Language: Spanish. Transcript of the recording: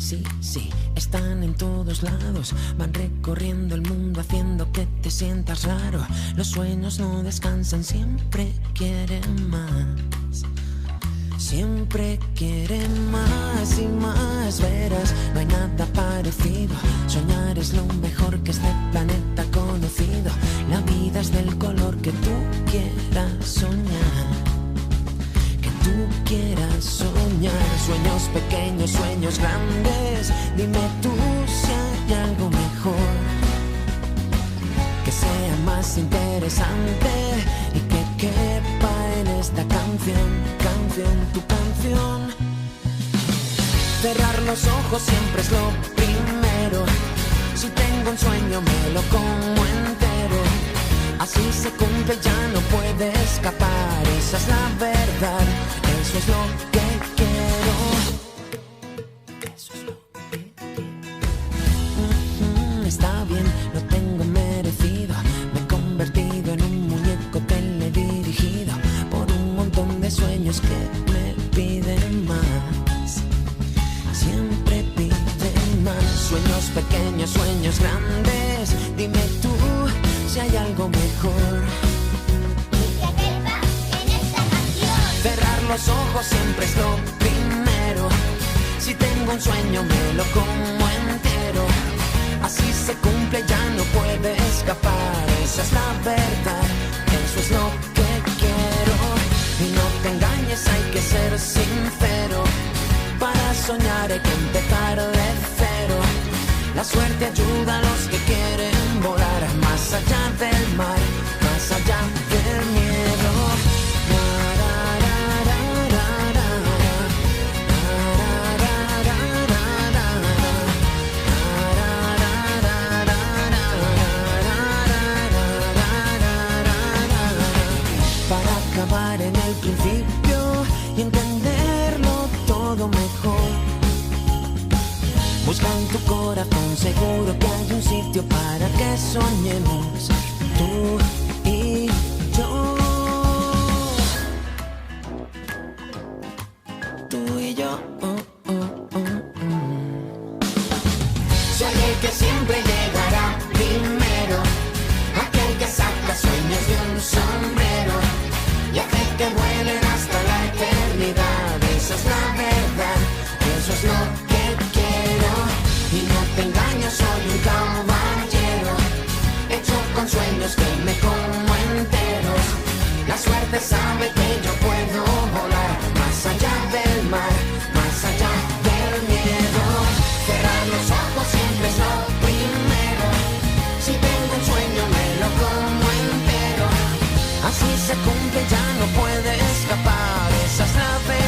sí, sí, están en todos lados. Van recorriendo el mundo haciendo que te sientas raro. Los sueños no descansan, siempre quieren más. Siempre quieren más y más, verás, no hay nada parecido. Soñar es lo mejor que este planeta ha conocido. La vida es del color que tú quieras soñar. Que tú quieras soñar. Sueños pequeños, sueños grandes. Dime tú si hay algo mejor que sea más interesante y que quepa en esta canción, tu canción. Cerrar los ojos siempre es lo primero. Si tengo un sueño me lo como entero. Así se cumple, ya no puede escapar. Esa es la verdad, eso es lo que quiero. Eso es lo que quiero. Está bien, lo tengo merecido. Me he convertido en un muñeco teledirigido por un montón de sueños que me piden más. Siempre piden más. Sueños pequeños, sueños grandes. Dime tú si hay algo mejor que quepa en esta canción. Cerrar los ojos siempre es lo primero. Si tengo un sueño me lo como entero. Así se cumple, ya no puede escapar. Esa es la verdad, eso es lo que quiero. Y no te engañes, hay que ser sincero. Para soñar hay que empezar de cero. La suerte ayuda a los que quieren volar más allá del mar, más allá del miedo. Para acabar en el principio y entenderlo todo mejor. Busca en tu corazón, seguro que hay un sitio para que soñemos tú y yo. Tú y yo. Soy el que siempre llegará primero, aquel que saca sueños de un sombrero y hace que vuelen hasta la eternidad. Esa es la verdad, eso es lo que quiero. Y no te engaño, soy un caballero hecho con sueños que me como enteros. La suerte sabe que yo puedo volar más allá del mar, más allá del miedo. Cerrar los ojos siempre es lo primero. Si tengo un sueño me lo como entero. Así se cumple, ya no puede escapar. Esa es la verdad.